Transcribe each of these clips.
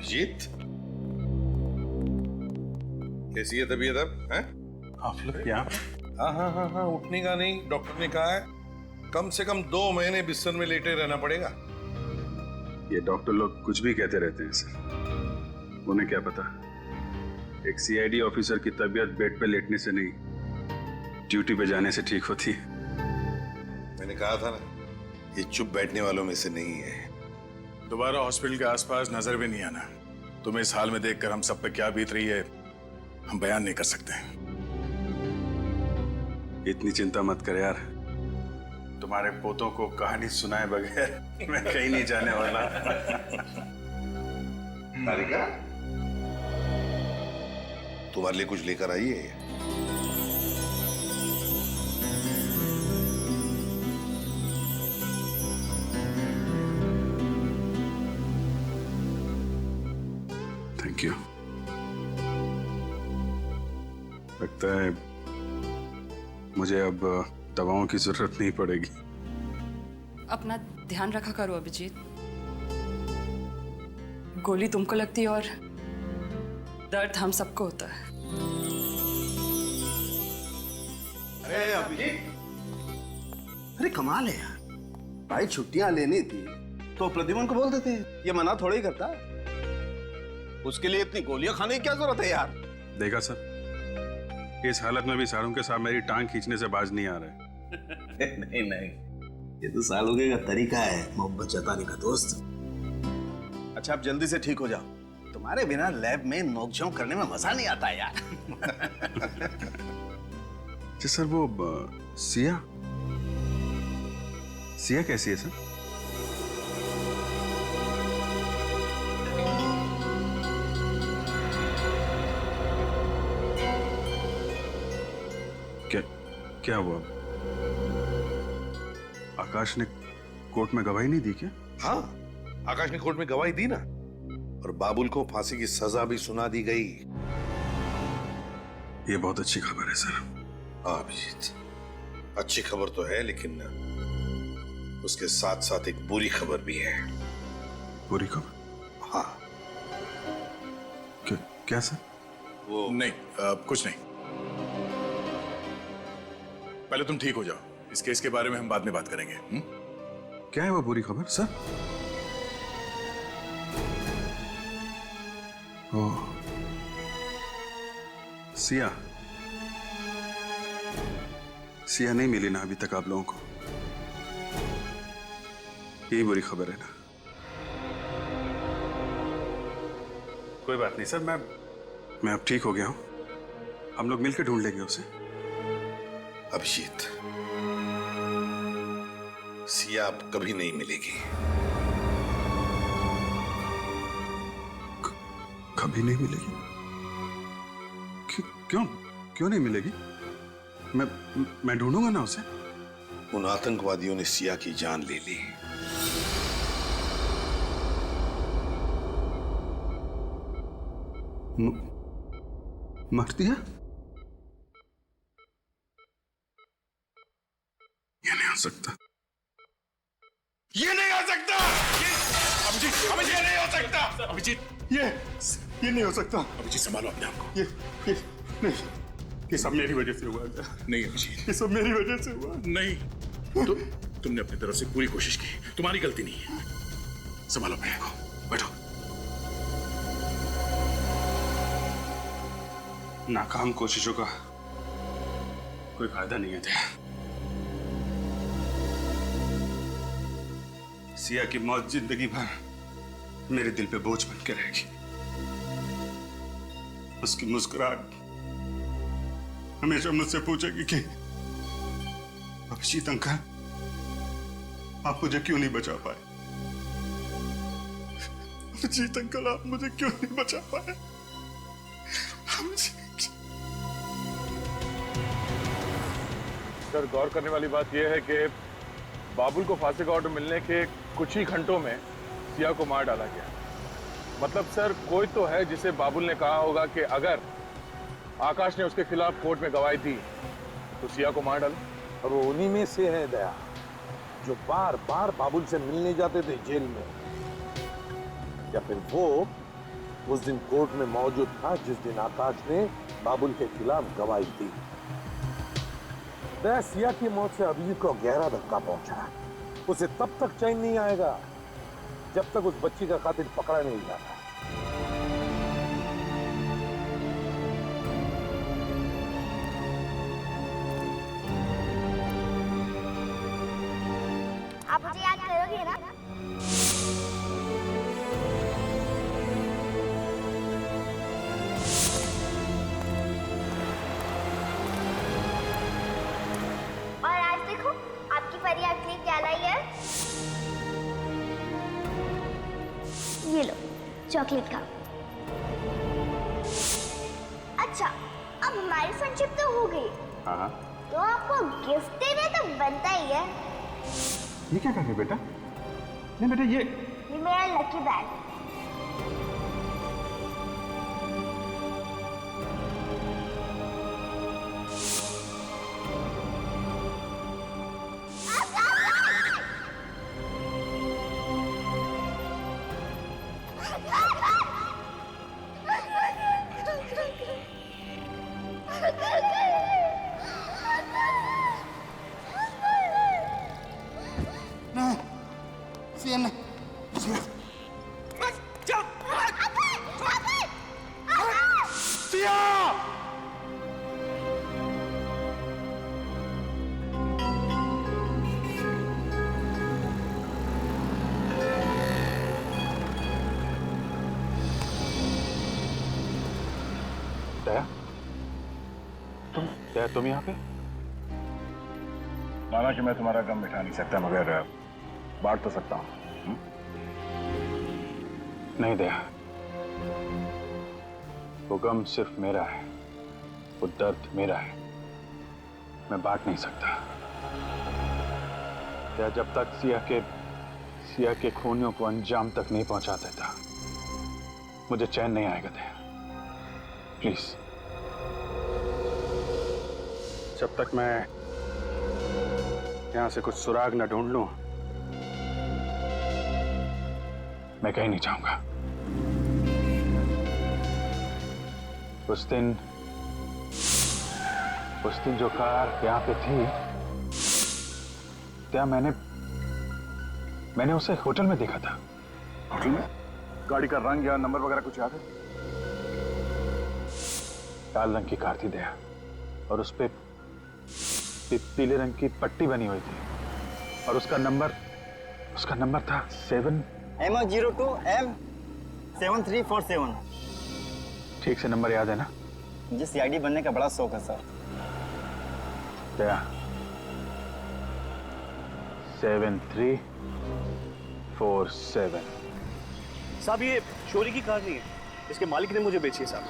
अभिजीत, कैसी है तबीयत अब? हैं? आप लोग यहाँ? हाँ, उठने का नहीं, डॉक्टर ने कहा है कम से कम 2 महीने बिस्तर में लेटे रहना पड़ेगा। ये डॉक्टर लोग कुछ भी कहते रहते हैं सर, उन्हें क्या पता एक सीआईडी ऑफिसर की तबीयत बेड पे लेटने से नहीं, ड्यूटी पे जाने से ठीक होती है। मैंने कहा था ना, ये चुप बैठने वालों में से नहीं है। दोबारा हॉस्पिटल के आसपास नजर भी नहीं आना। तुम्हें इस हाल में देखकर हम सब पे क्या बीत रही है हम बयान नहीं कर सकते। इतनी चिंता मत कर यार, तुम्हारे पोतों को कहानी सुनाए बगैर मैं कहीं नहीं जाने वाला। तारिका, तुम्हारे लिए कुछ लेकर आई है? Thank you. लगता है मुझे अब दवाओं की जरूरत नहीं पड़ेगी। अपना ध्यान रखा करो अभिजीत, गोली तुमको लगती है और दर्द हम सबको होता है। अरे अभिजीत, अरे कमाल है यार, भाई छुट्टियां लेनी थी तो प्रद्युमन को बोल देते हैं, ये मना थोड़ा ही करता है। उसके लिए इतनी गोलियां खाने की क्या जरूरत है यार? देखा सर, इस हालत में भी सारों के साथ मेरी टांग खींचने से बाज नहीं आ रहे। नहीं, ये तो सालोगे का तरीका है मोहब्बत जताने का दोस्त। अच्छा आप जल्दी से ठीक हो जाओ, तुम्हारे बिना लैब में नोकझोंक करने में मजा नहीं आता यार। जी सर, वो सिया कैसी है सर? क्या हुआ? आकाश ने कोर्ट में गवाही नहीं दी क्या? हाँ, आकाश ने कोर्ट में गवाही दी ना, और बाबुल को फांसी की सजा भी सुना दी गई। ये बहुत अच्छी खबर है सर। हाँ अभिजीत, अच्छी खबर तो है, लेकिन उसके साथ साथ एक बुरी खबर भी है। बुरी खबर? हाँ। क्या सर? वो नहीं, कुछ नहीं। पहले तुम ठीक हो जाओ, इस केस के बारे में हम बाद में बात करेंगे। क्या है वो बुरी खबर सर? ओह, सिया नहीं मिली ना अभी तक आप लोगों को? यही बुरी खबर है ना? कोई बात नहीं सर, मैं अब ठीक हो गया हूं, हम लोग मिलकर ढूंढ लेंगे उसे। अभिजीत, सिया अब कभी नहीं मिलेगी। कभी नहीं मिलेगी? क्यों नहीं मिलेगी? मैं ढूंढूंगा ना उसे। उन आतंकवादियों ने सिया की जान ले ली। मर दिया? ये नहीं हो सकता, ये नहीं हो सकता। अभिजीत, ये नहीं हो सकता। अभिजीत, ये नहीं हो सकता। अभिजीत संभालो अपने आप को। ये नहीं, ये सब मेरी वजह से हुआ है। नहीं अभिजीत, ये सब मेरी वजह से हुआ। नहीं, तुमने अपनी तरफ से पूरी कोशिश की, तुम्हारी गलती नहीं है। संभालो अपने आप को, बैठो। नाकाम कोशिशों का कोई फायदा नहीं है। सिया की मौत जिंदगी भर मेरे दिल पे बोझ बन के रहेगी। उसकी मुस्कुराहट हमेशा मुझसे पूछेगी कि अभिजीत अंकल, आप मुझे क्यों नहीं बचा पाए? अभिजीत अंकल, आप मुझे क्यों नहीं बचा पाए? सर, गौर करने वाली बात यह है कि बाबुल को फांसी का ऑर्डर मिलने के कुछ ही घंटों में सिया को मार डाला गया। मतलब सर, कोई तो है जिसे बाबुल ने कहा होगा कि अगर आकाश ने उसके खिलाफ कोर्ट में गवाही दी तो सिया को मार डालो। और वो उन्हीं में से है दया, जो बार बार बाबुल से मिलने जाते थे जेल में, या फिर वो उस दिन कोर्ट में मौजूद था जिस दिन आकाश ने बाबुल के खिलाफ गवाही दी। दया सिया की मौत से अभिजीत को गहरा धक्का पहुंचा। उसे तब तक चैन नहीं आएगा जब तक उस बच्ची का कातिल पकड़ा नहीं जाता। आप मुझे याद करोगे ना? और आज देखो आपकी परी आपके लिए क्या लाई है। ये लो चॉकलेट खाओ। अच्छा अब हमारी फ्रेंडशिप तो हो गई, हाँ, तो आपको गिफ्ट देना तो बनता ही है। ये क्या कर रहे हो बेटा? नहीं बेटा, ये मेरा लकी बैग। दया, तुम यहाँ पे? माना कि मैं तुम्हारा गम मिटा नहीं सकता, मगर बांट तो सकता हूँ। नहीं दया, वो गम सिर्फ मेरा है, वो दर्द मेरा है, मैं बांट नहीं सकता। दया, जब तक सिया के खूनियों को अंजाम तक नहीं पहुंचा देता मुझे चैन नहीं आएगा। दया प्लीज, जब तक मैं यहां से कुछ सुराग न ढूंढ लूं मैं कहीं नहीं जाऊंगा। उस दिन जो कार यहां पे थी, क्या मैंने उसे होटल में देखा था। होटल में? गाड़ी का रंग या नंबर वगैरह कुछ याद है? लाल रंग की कार थी दया, और उस पे पीले रंग की पट्टी बनी हुई थी, और उसका नंबर था 7 M02 M7347। ठीक से नंबर याद है ना? मुझे CID बनने का बड़ा शौक है सर। दया, 7347। साहब ये चोरी की कार नहीं है, इसके मालिक ने मुझे बेची है साहब।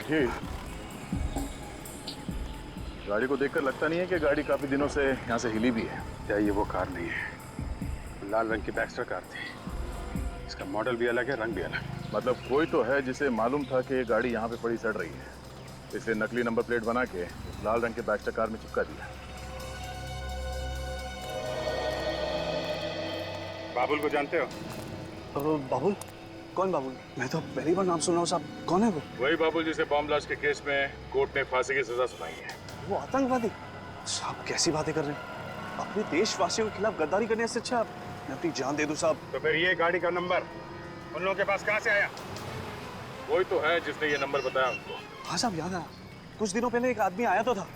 जी, गाड़ी को देखकर लगता नहीं है कि गाड़ी काफी दिनों से यहाँ से हिली भी है। क्या ये वो कार नहीं है? लाल रंग की बैक्स्टर कार थी, इसका मॉडल भी अलग है, रंग भी अलग। मतलब कोई तो है जिसे मालूम था कि गाड़ी यहाँ पे पड़ी सड़ रही है, इसे नकली नंबर प्लेट बना के लाल रंग के बैक्स्टर कार में चिपका दिया। बाबुल को जानते हो? बाबुल? कौन बाबुल? मैं तो पहली बार नाम सुन रहा हूँ साहब। कौन है वो? वही बाबुल जिसे बॉम्ब ब्लास्ट के केस में कोर्ट ने फांसी की सजा सुनाई है। वो आतंकवादी? साहब कैसी बातें कर रहे हैं? अपने देशवासियों के खिलाफ गद्दारी करने से अच्छा मैं अपनी जान दे दूं साहब। तो फिर ये गाड़ी का नंबर उन लोगों के पास कहाँ से आया? कोई तो है जिसने ये नंबर बताया उनको। हाँ साहब, याद आया। कुछ दिनों पहले एक आदमी आया तो था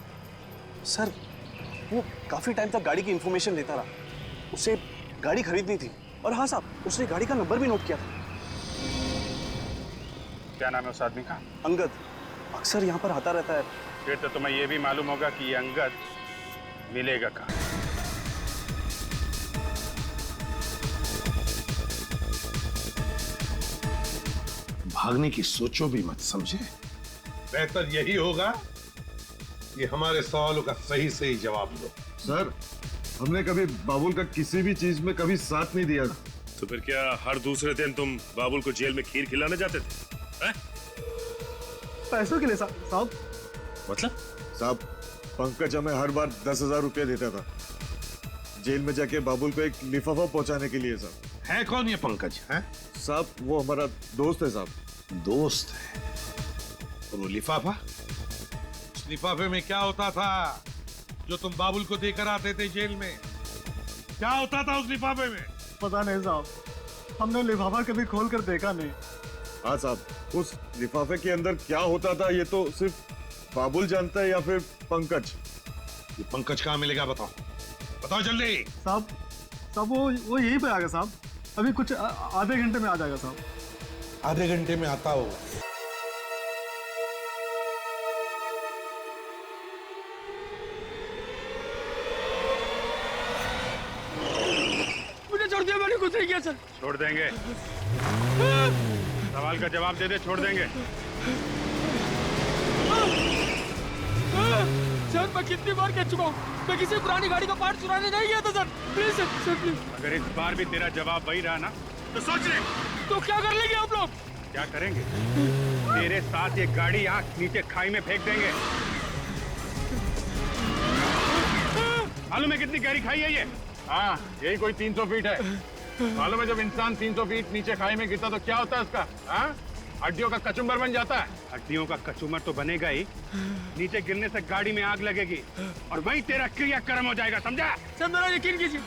सर, वो काफी टाइम तक गाड़ी की इंफॉर्मेशन देता रहा। उसे गाड़ी खरीदनी थी, और हाँ साहब, उसने गाड़ी का नंबर भी नोट किया था। क्या नाम है उस आदमी का? अंगद। अक्सर यहाँ पर आता रहता है। फिर तो तुम्हें ये भी मालूम होगा कि ये अंगद मिलेगा कहाँ। भागने की सोचो भी मत, समझे? बेहतर यही होगा कि हमारे सवालों का सही जवाब दो। सर, हमने कभी बाबुल का किसी भी चीज में कभी साथ नहीं दिया। तो फिर क्या हर दूसरे दिन तुम बाबुल को जेल में खीर खिलाने जाते थे? पैसों के लिए साहब? मतलब? साहब, पंकज हमें हर बार 10,000 रुपया देता था जेल में जाके बाबुल को एक लिफाफा पहुंचाने के लिए। साहब है कौन ये पंकज? है साहब वो हमारा दोस्त है साहब। दोस्त है? और वो लिफाफा, उस लिफाफे में क्या होता था जो तुम बाबुल को देकर आते थे जेल में? क्या होता था उस लिफाफे में? पता नहीं साहब, हमने लिफाफा कभी खोल कर देखा नहीं। हाँ साहब, उस लिफाफे के अंदर क्या होता था ये तो सिर्फ बाबुल जानता है या फिर पंकज। ये पंकज कहाँ मिलेगा? बताओ बताओ जल्दी। साहब वो यहीं पे आ गया साहब, अभी कुछ आधे घंटे में आ जाएगा साहब। आधे घंटे में आता होगा। मुझे छोड़ दिया, मैंने कुछ नहीं किया सर। छोड़ देंगे, सवाल का जवाब दे दे, छोड़ देंगे। सर मैं कितनी बार कह चुका हूँ, मैं किसी पुरानी गाड़ी का पार्ट चुराने नहीं गया था सर। Please sir please. अगर इस बार भी तेरा जवाब वही रहा ना तो सोच ले। तो क्या कर लेंगे आप लोग? क्या करेंगे? तेरे साथ ये गाड़ी आंख नीचे खाई में फेंक देंगे। मालूम है कितनी गहरी खाई है ये? हाँ, यही कोई 300 फीट है। मालूम है जब इंसान 300 फीट नीचे खाई में गिरता तो क्या होता है उसका? हाँ, हड्डियों का कचुम्बर बन जाता है। हड्डियों का कचूमर तो बनेगा ही, नीचे गिरने से गाड़ी में आग लगेगी और वहीं तेरा क्रियाक्रम हो जाएगा, समझा? सर मेरा यकीन कीजिए,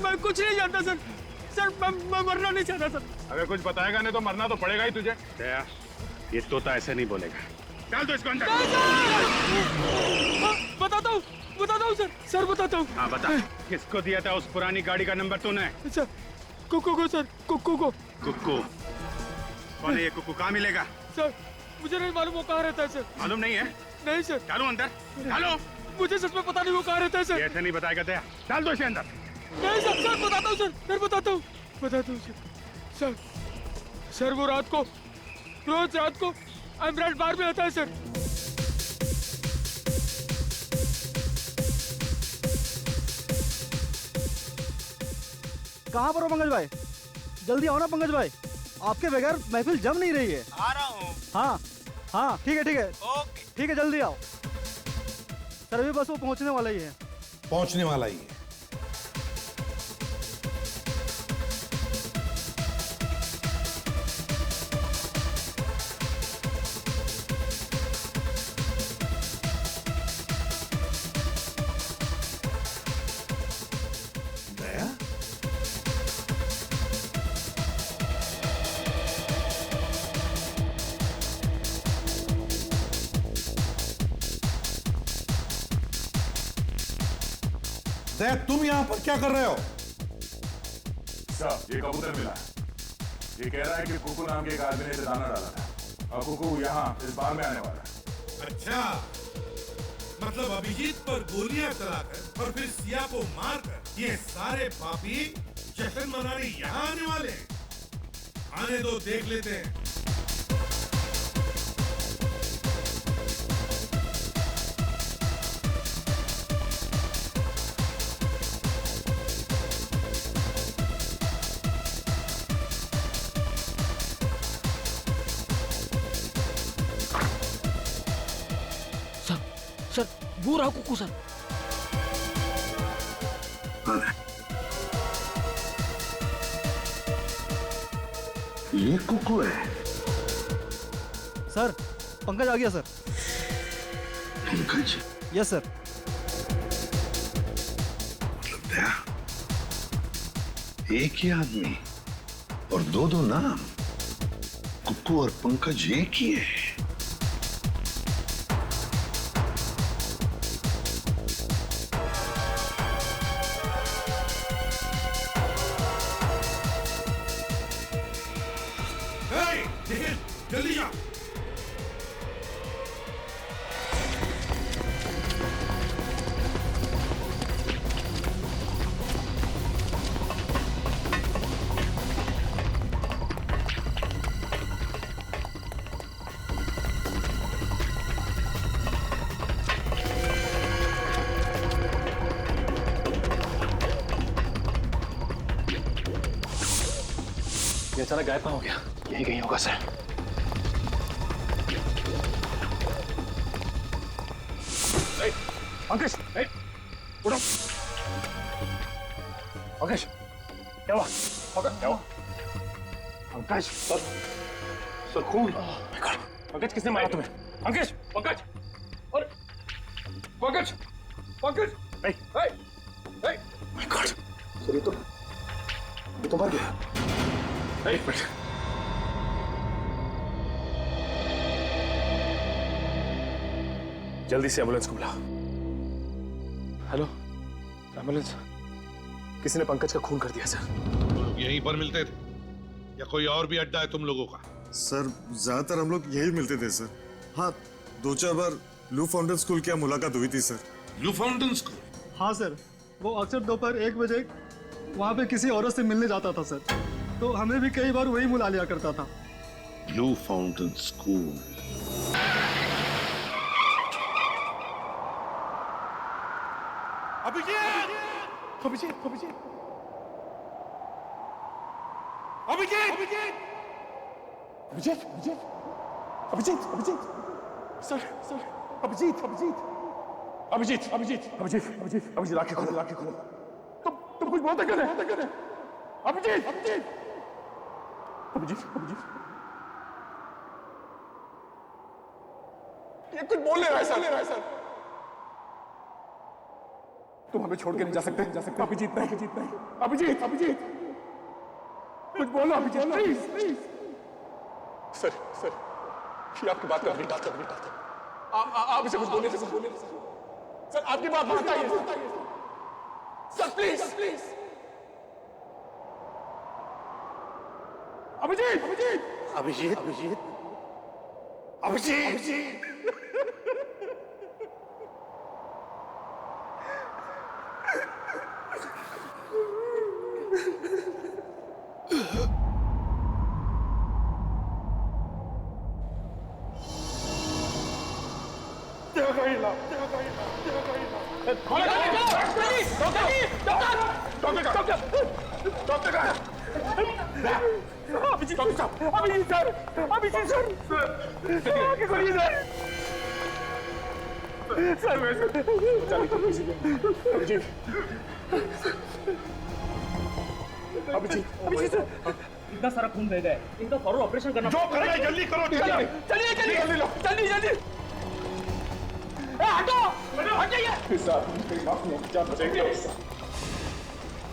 मैं कुछ नहीं जानता सर। सर मैं मरना नहीं चाहता सर। अगर कुछ बताएगा नहीं तो मरना तो पड़ेगा ही तुझे। दया, ये तोता ऐसे नहीं बोलेगा। डाल दो इसको अंदर। बताता हूँ सर। सर बताता हूँ। हाँ बता, किसको दिया था उस पुरानी गाड़ी का नंबर तूने? सर कुक्कू को सर, कुक्कू को। कुक्कू? कौन है ये कुक्कू? कहाँ मिलेगा? सर मुझे नहीं मालूम वो कहाँ रहता है सर। मालूम नहीं है? नहीं सर। डालो अंदर, डालो। मुझे सच में पता नहीं वो कहाँ रहता है सर। ऐसे नहीं बताएगा दया, डाल दो इसे अंदर। नहीं सर, सर बताता हूँ सर, बताता हूँ सर। सर वो रात को, रोज रात को एमराल्ड बार में आता है सर। कहाँ पर हो पंकज भाई? जल्दी आओ ना पंकज भाई, आपके बगैर महफिल जम नहीं रही है। आ रहा हूँ। हाँ ठीक है ओके। ठीक है, जल्दी आओ। सर अभी बस वो पहुंचने वाला ही है। पहुंचने वाला ही है। दया, दया तुम यहां पर क्या कर रहे हो? साहब ये कबूतर मिला है। ये कह रहा है कि कुकू नाम के एक आदमी ने इसे दाना डाला था और कुकू यहाँ इस बार में आने वाला है। अच्छा, मतलब अभिजीत पर गोलियां चलाकर और फिर सिया को मारकर ये सारे पापी जश्न मनाने यहाँ आने वाले हैं। आने दो, देख लेते हैं। सर वो रहा कुक्कू सर। ये कुकू है? सर पंकज आ गया सर। पंकज? Yes sir. मतलब दया, एक ही आदमी और दो नाम, कुकू और पंकज एक ही है। जल्दी जा। ये सारा गायब हो गया, यही कहीं होगा सर। अंकेश, उठो। अंकेश, क्या हुआ? पंकज सर खून। पंकज किसने मारा तुम्हें? पंकज पंकज और Pankaj Pankaj my God sir ये तो मर गया। एक मिनट जल्दी से एम्बुलेंस को बुलाओ। Hello ambulance. किसी ने पंकज का खून कर दिया सर। तुम लोग यहीं पर मिलते थे या कोई और भी अड्डा है तुम लोगों का? सर ज्यादातर हम लोग यही मिलते थे सर। हाँ 2-4 बार लू फाउंटेन स्कूल की मुलाकात हुई थी सर। लू फाउंटेन स्कूल? हाँ सर, वो अक्सर दोपहर 1 बजे वहाँ पे किसी औरत से मिलने जाता था सर, तो हमें भी कई बार वही बुला लिया करता था। Blue fountain school. Abhijeet! Abhijeet Abhijeet Abhijeet! Abhijeet Abhijeet Abhijeet Abhijeet sir sir Abhijeet Abhijeet Abhijeet Abhijeet Abhijeet Abhijeet Abhijeet आंखें खोलो। तुम कुछ बहुत कर रहे हैं। अभिजीत अभिजीत अभिजीत अभिजीत ये कुछ बोल रहा है सर। तुम हमें छोड़ के नहीं जा सकते। अभिजीत नहीं अभिजीत अभिजीत कुछ बोलो अभिजीत प्लीज। सर ये आपकी बात कर रही। आप इसे कुछ बोलने से सर आपकी बात बताइए सर प्लीज। अभिजीत अभिजीत अभिजीत अभिजीत अभिजीत इतना सारा खून बह गया, इनका फौरन ऑपरेशन करना। जो करना है जल्दी करो। चलिए हटो हटाइए।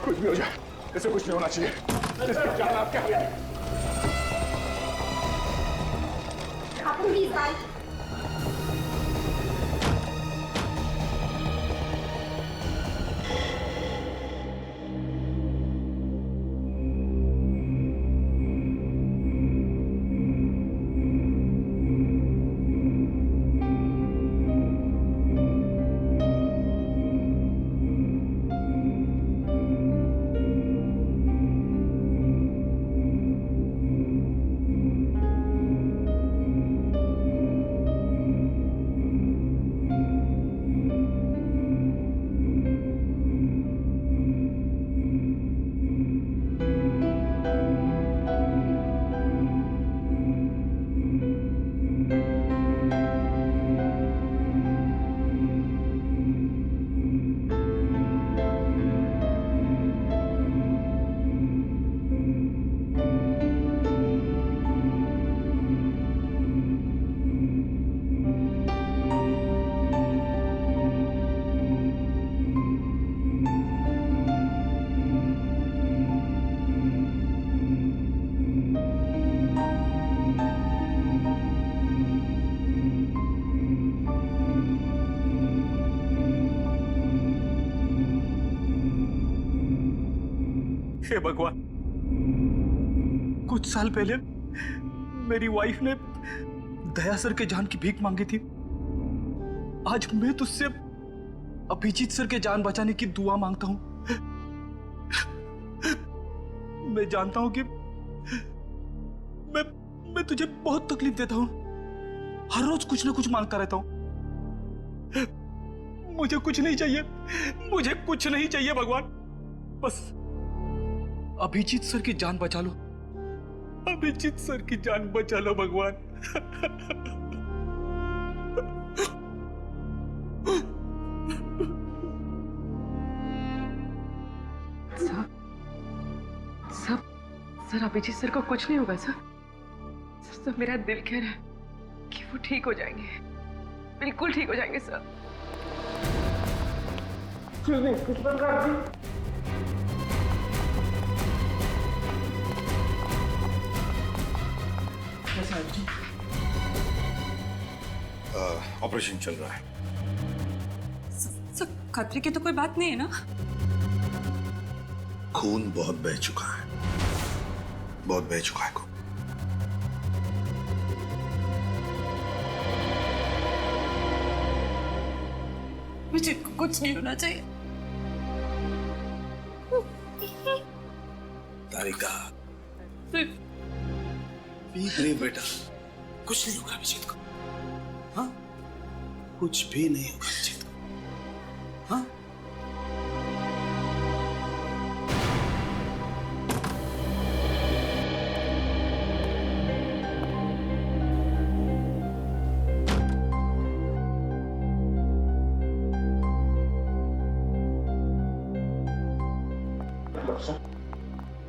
कुछ भी हो जाए इसे कुछ नहीं होना चाहिए। इसकी जान आपके हाथ में। हे भगवान, कुछ साल पहले मेरी वाइफ ने दया सर के जान की भीख मांगी थी। आज मैं तुझसे अभिजीत सर के जान बचाने की दुआ मांगता हूं। मैं जानता हूं कि मैं तुझे बहुत तकलीफ देता हूं। हर रोज कुछ ना कुछ मांगता रहता हूं। मुझे कुछ नहीं चाहिए, मुझे कुछ नहीं चाहिए भगवान। बस अभिजीत सर की जान बचा लो, अभिजीत सर की जान बचा लो भगवान। सब सर अभिजीत सर को कुछ नहीं होगा सर। सर मेरा दिल कह रहा है कि वो ठीक हो जाएंगे, बिल्कुल ठीक हो जाएंगे सर। ऑपरेशन चल रहा है। सर खतरे की तो कोई बात नहीं है ना? खून बहुत बह चुका है, बहुत बह चुका है खून। मुझे कुछ नहीं होना चाहिए। तारिका रे बेटा, कुछ नहीं होगा अभिजीत को। हाँ, कुछ भी नहीं होगा अभिजीत को। हाँ,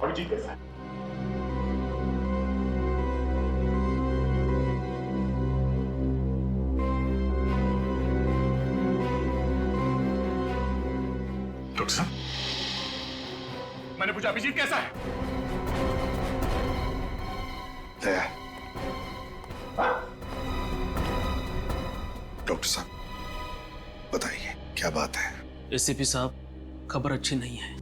अभिजीत कैसा है? डॉक्टर साहब, मैंने पूछा अभिजीत कैसा है? दया, डॉक्टर साहब बताइए क्या बात है? एसीपी साहब, खबर अच्छी नहीं है।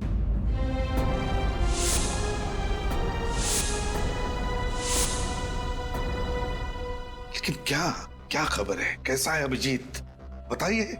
लेकिन क्या क्या खबर है? कैसा है अभिजीत? बताइए।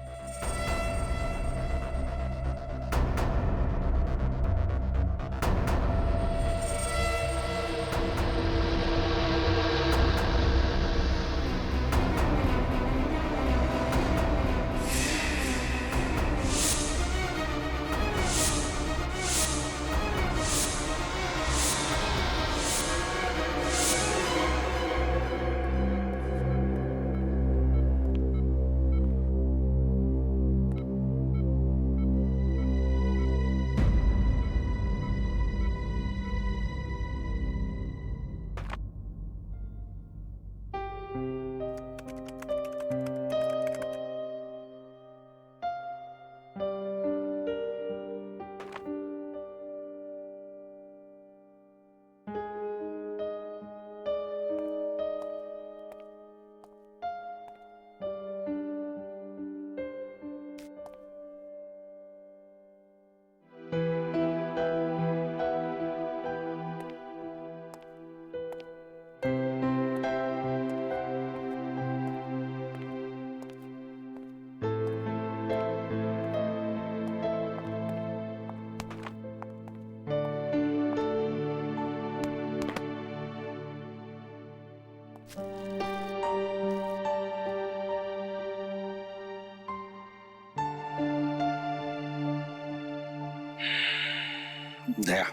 दया,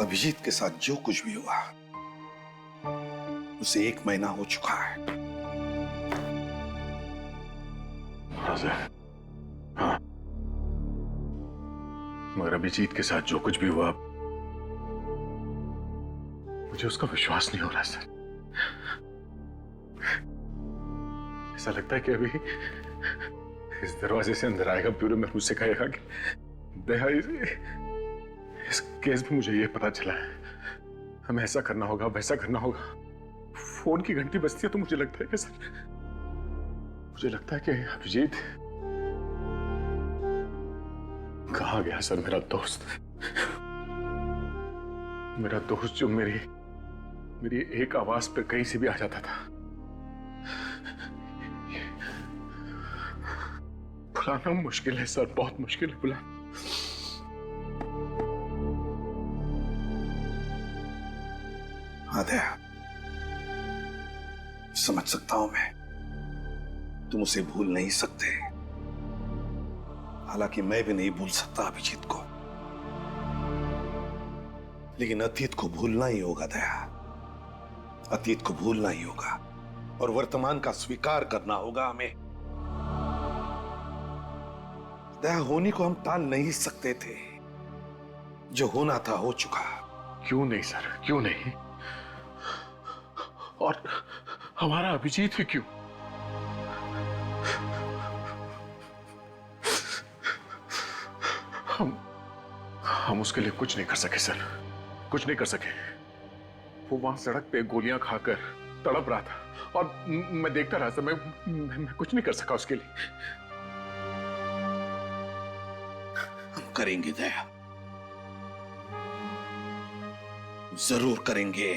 अभिजीत के साथ जो कुछ भी हुआ उसे 1 महीना हो चुका है। हाँ, मगर अभिजीत के साथ जो कुछ भी हुआ मुझे उसका विश्वास नहीं हो रहा सर। ऐसा लगता है कि अभी इस दरवाजे से अंदर आएगा, ब्यूरो में मुझसे कहेगा कि दया, इस केस में मुझे ये पता चला है, हमें ऐसा करना होगा, वैसा करना होगा। फोन की घंटी बजती है तो मुझे लगता है कि सर, मुझे लगता है कि अभिजीत कहाँ गया सर मेरा दोस्त, मेरा दोस्त जो मेरी एक आवाज पे कहीं से भी आ जाता था। बुलाना मुश्किल है सर, बहुत मुश्किल है बुलाना। हाँ दया, समझ सकता हूं मैं, तुम उसे भूल नहीं सकते। हालांकि मैं भी नहीं भूल सकता अभिजीत को, लेकिन अतीत को भूलना ही होगा दया, अतीत को भूलना ही होगा और वर्तमान का स्वीकार करना होगा हमें। दया, होनी को हम टाल नहीं सकते थे, जो होना था हो चुका। क्यों नहीं सर, क्यों नहीं? और हमारा अभिजीत भी क्यों? हम उसके लिए कुछ नहीं कर सके सर, कुछ नहीं कर सके। वो वहां सड़क पे गोलियां खाकर तड़प रहा था और मैं देखता रहा सर। मैं कुछ नहीं कर सका उसके लिए। हम करेंगे दया, जरूर करेंगे।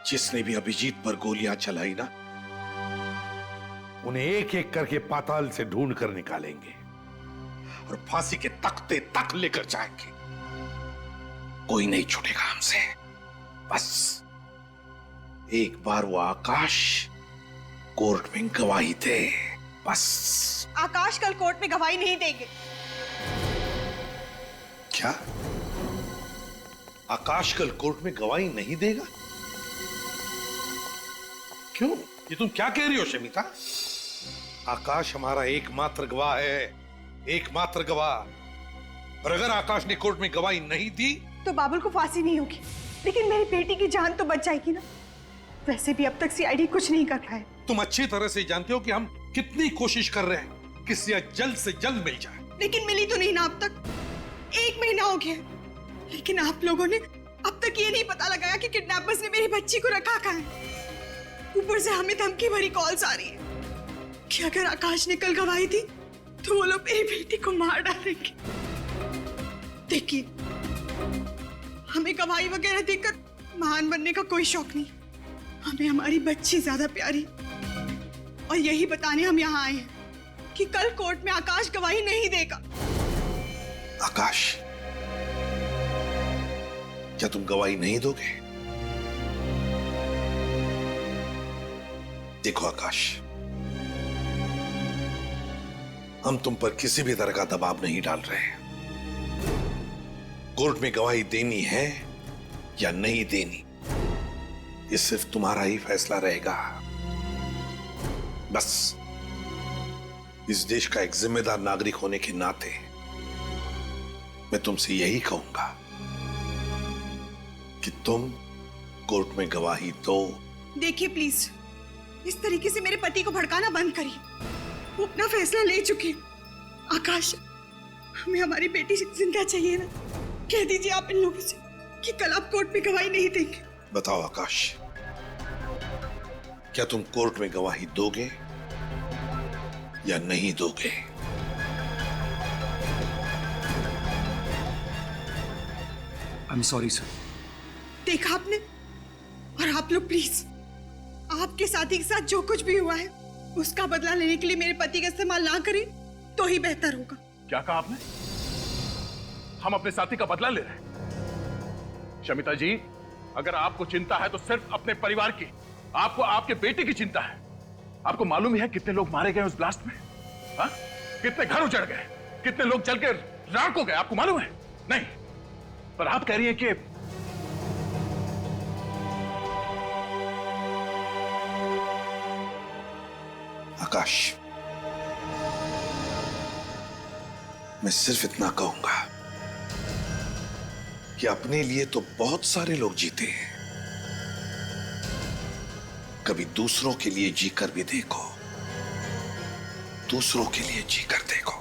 जिसने भी अभिजीत पर गोलियां चलाई ना, उन्हें एक एक करके पाताल से ढूंढ कर निकालेंगे और फांसी के तख्ते तक लेकर जाएंगे। कोई नहीं छूटेगा हमसे। बस एक बार वो आकाश कोर्ट में गवाही दे, बस। आकाश कल कोर्ट में गवाही नहीं देंगे। क्या आकाश कल कोर्ट में गवाही नहीं देगा? क्यों? ये तुम क्या कह रही हो शमिता? आकाश हमारा एकमात्र गवाह है, एकमात्र गवाह। और अगर आकाश ने कोर्ट में गवाही नहीं दी तो बाबुल को फांसी नहीं होगी, लेकिन मेरी बेटी की जान तो बच जाएगी ना। वैसे भी अब तक सीआईडी कुछ नहीं कर पाए। तुम अच्छी तरह से जानते हो कि हम कितनी कोशिश कर रहे हैं कि सिया जल्द से जल्द मिल जाए, लेकिन मिली तो नहीं ना अब तक। 1 महीना हो गया, लेकिन आप लोगों ने अब तक ये नहीं पता लगाया कि किडनैपर्स ने मेरी बच्ची को रखा कहाँ है। ऊपर से हमें धमकी भरी कॉल्स आ रही है कि अगर आकाश ने कल गवाही दी तो वो लोग मेरी बेटी को मार डालेंगे। देखिए, हमें गवाही वगैरह देकर महान बनने का कोई शौक नहीं। हमें हमारी बच्ची ज्यादा प्यारी, और यही बताने हम यहाँ आए हैं कि कल कोर्ट में आकाश गवाही नहीं देगा। आकाश, क्या तुम गवाही नहीं दोगे? देखो आकाश, हम तुम पर किसी भी तरह का दबाव नहीं डाल रहे। कोर्ट में गवाही देनी है या नहीं देनी, ये सिर्फ तुम्हारा ही फैसला रहेगा। बस इस देश का एक जिम्मेदार नागरिक होने के नाते मैं तुमसे यही कहूंगा कि तुम कोर्ट में गवाही दो। देखिए प्लीज, इस तरीके से मेरे पति को भड़काना बंद करिए। वो अपना फैसला ले चुके हैं। आकाश, हमें हमारी बेटी जिंदा चाहिए ना। कह दीजिए आप इन लोगों से कि कल आप कोर्ट में गवाही नहीं देंगे। बताओ आकाश, क्या तुम कोर्ट में गवाही दोगे या नहीं दोगे? I am sorry sir. देखा आपने? और आप लोग प्लीज, आपके साथी के साथ जो कुछ भी हुआ है उसका बदला लेने के लिए मेरे पति का इस्तेमाल ना करें तो ही बेहतर होगा। क्या कहा आपने? हम अपने साथी का बदला ले रहे हैं? शमिता जी, अगर आपको चिंता है तो सिर्फ अपने परिवार की, आपको आपके बेटे की चिंता है। आपको मालूम है कितने लोग मारे गए उस ब्लास्ट में? हा? कितने घर उजड़ गए, कितने लोग जल के राख हो गए, आपको मालूम है? नहीं, पर आप कह रही हैं कि आकाश, मैं सिर्फ इतना कहूंगा कि अपने लिए तो बहुत सारे लोग जीते हैं, कभी दूसरों के लिए जीकर भी देखो, दूसरों के लिए जीकर देखो।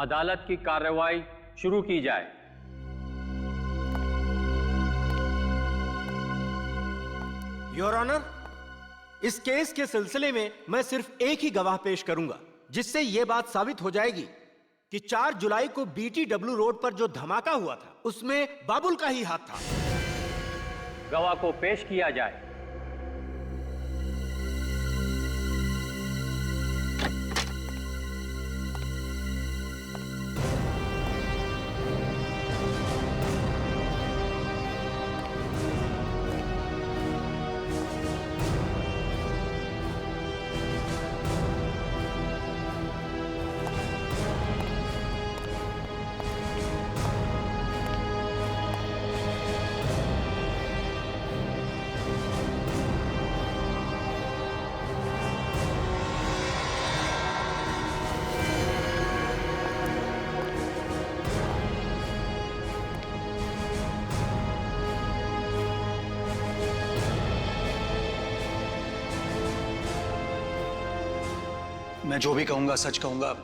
अदालत की कार्रवाई शुरू की जाए। योर ऑनर, इस केस के सिलसिले में मैं सिर्फ एक ही गवाह पेश करूंगा, जिससे यह बात साबित हो जाएगी कि 4 जुलाई को BTW रोड पर जो धमाका हुआ था उसमें बाबुल का ही हाथ था। गवाह को पेश किया जाए। मैं जो भी कहूंगा सच कहूंगा,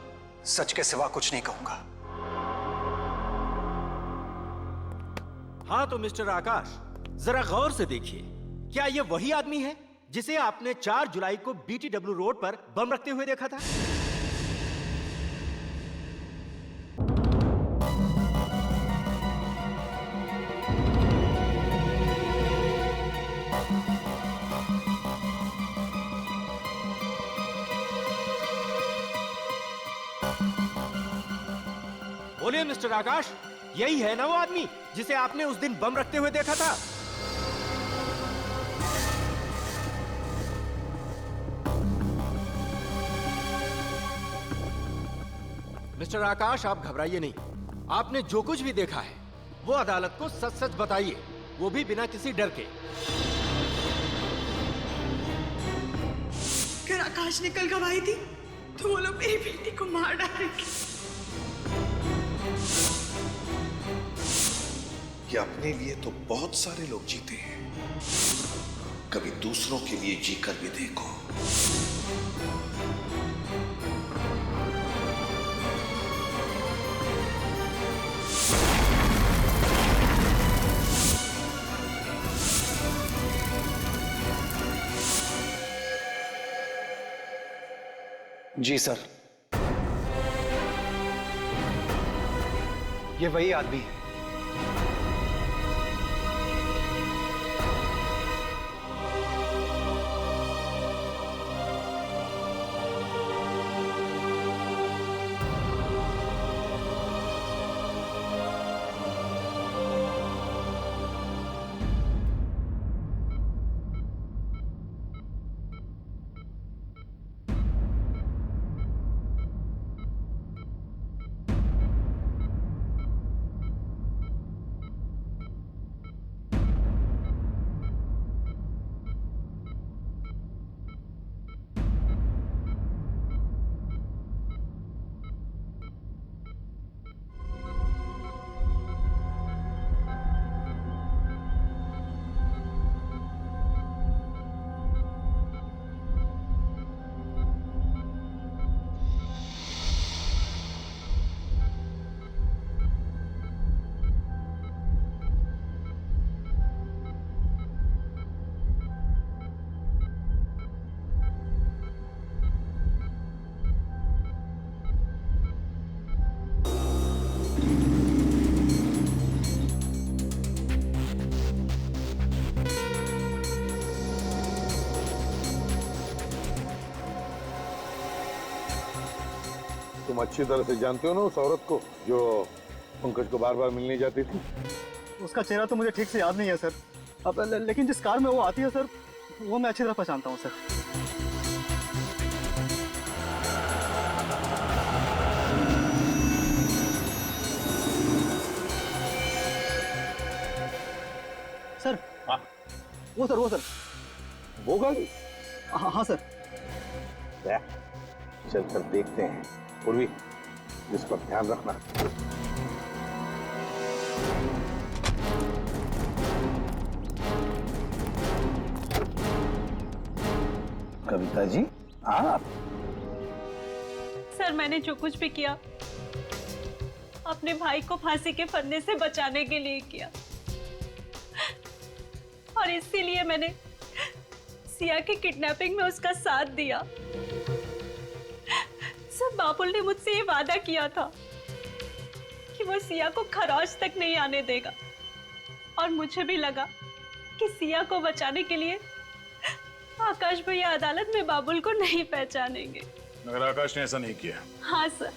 सच के सिवा कुछ नहीं कहूंगा। हाँ तो मिस्टर आकाश, जरा गौर से देखिए, क्या ये वही आदमी है जिसे आपने 4 जुलाई को BTW रोड पर बम रखते हुए देखा था? बोलिए मिस्टर आकाश, यही है ना वो आदमी जिसे आपने उस दिन बम रखते हुए देखा था? मिस्टर आकाश, आप घबराइए नहीं। आपने जो कुछ भी देखा है वो अदालत को सच सच बताइए, वो भी बिना किसी डर के। अगर आकाश ने कल गवाही दी तो वो लोग मेरी बेटी को मार डालेंगे। कि अपने लिए तो बहुत सारे लोग जीते हैं, कभी दूसरों के लिए जीकर भी देखो। जी सर, ये वही आदमी है। तुम अच्छी तरह से जानते हो ना उस औरत को जो पंकज को बार बार मिलने जाती थी? उसका चेहरा तो मुझे ठीक से याद नहीं है सर। अब लेकिन जिस कार में वो आती है सर, वो मैं अच्छी तरह पहचानता हूँ सर। सर हाँ वो सर वो गाड़ी? हाँ सर। चल कर देखते हैं। पूर्वी, इस पर ध्यान रखना। कविता जी आप? सर, मैंने जो कुछ भी किया अपने भाई को फांसी के फंदे से बचाने के लिए किया, और इसीलिए मैंने सिया की किडनैपिंग में उसका साथ दिया। सर, बाबुल ने मुझसे ये वादा किया था कि वो सिया को खरौच तक नहीं आने देगा, और मुझे भी लगा कि सिया को बचाने के लिए आकाश भैया अदालत में बाबुल को नहीं पहचानेंगे। मगर आकाश ने ऐसा नहीं किया। हाँ सर,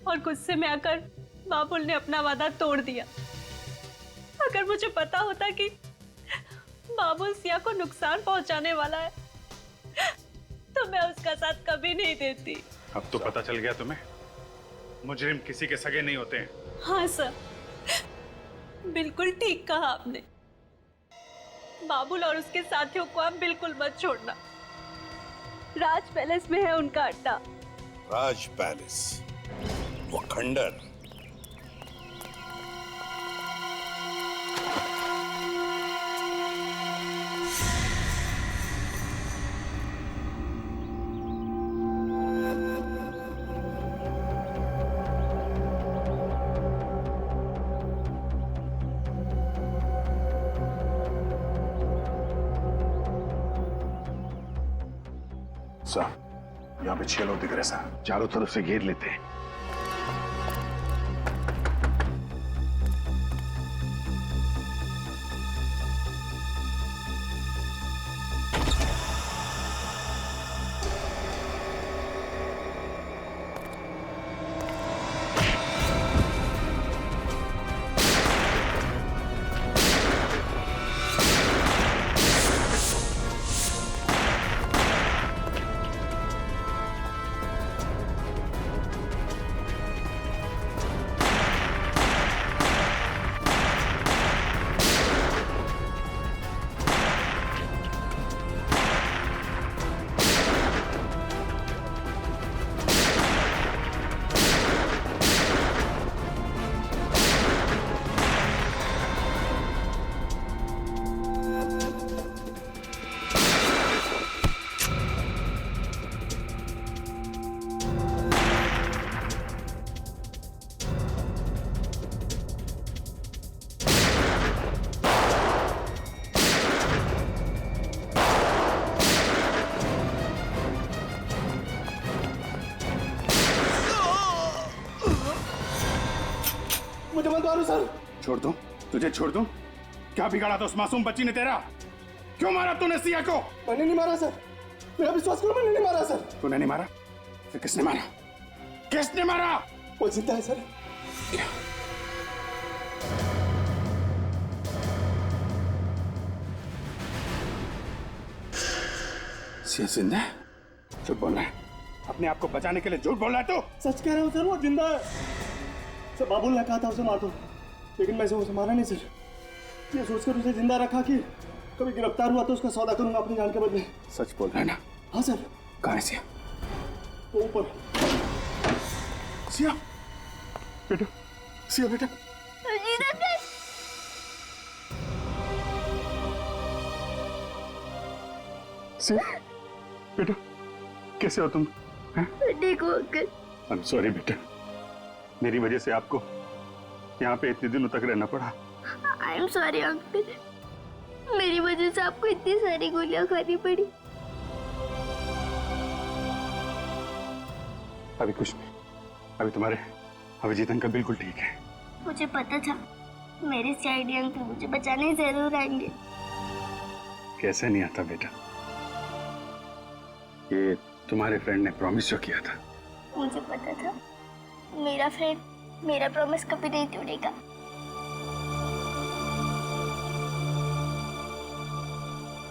और गुस्से में आकर बाबुल ने अपना वादा तोड़ दिया। अगर मुझे पता होता कि बाबुल सिया को नुकसान पहुंचाने वाला है तो मैं उसका साथ कभी नहीं देती। अब तो पता चल गया तुम्हें, मुजरिम किसी के सगे नहीं होते हैं। हाँ सर, बिल्कुल ठीक कहा आपने। बाबुल और उसके साथियों को आप बिल्कुल मत छोड़ना। राज पैलेस में है उनका अड्डा। राज पैलेस, वो खंडर। साहब यहाँ पे 6 लोग दिख रहे साहब, चारों तरफ से घेर लेते हैं। मुझे मत मारो सर। छोड़ दूं? तुझे छोड़ दूं? क्या बिगाड़ा था उस मासूम बच्ची ने तेरा? क्यों मारा तूने सिया को? मैंने नहीं मारा सर, मेरा विश्वास करो, मैंने नहीं मारा सर। तूने नहीं मारा? फिर किसने मारा? किसने मारा? वो जिंदा है सर। सिया जिंदा है? झूठ बोल रहा है। अपने आप को बचाने के लिए झूठ बोल रहा है तू? सच कह रहा हूँ सर, वो जिंदा है सर। बाबुल ने कहा था उसे मार दो, लेकिन मैं उसे मारा नहीं सर। ये सोचकर उसे जिंदा रखा कि कभी गिरफ्तार हुआ तो उसका सौदा करूंगा अपनी जान के बदले। सच बोल रहा है ना? हाँ सर। कहाँ है सिया? वो ऊपर। सिया बेटा, सिया बेटा। सिया बेटा, कैसे हो तुम? ठीक हो अंकल। I'm sorry बेटा, मेरी वजह से आपको यहाँ पे इतने दिनों तक रहना पड़ा। आई एम सॉरी अंकल, मेरी वजह से आपको इतनी सारी गोलियां खानी पड़ी। अभी कुछ नहीं, अभी तुम्हारे अभिजीत अंकल बिल्कुल ठीक है। मुझे पता था मेरे सीआईडी अंकल मुझे बचाने जरूर आएंगे। कैसे नहीं आता बेटा, ये तुम्हारे फ्रेंड ने प्रॉमिस जो किया था। मुझे पता था मेरा फ्रेंड मेरा प्रॉमिस कभी नहीं तोड़ेगा।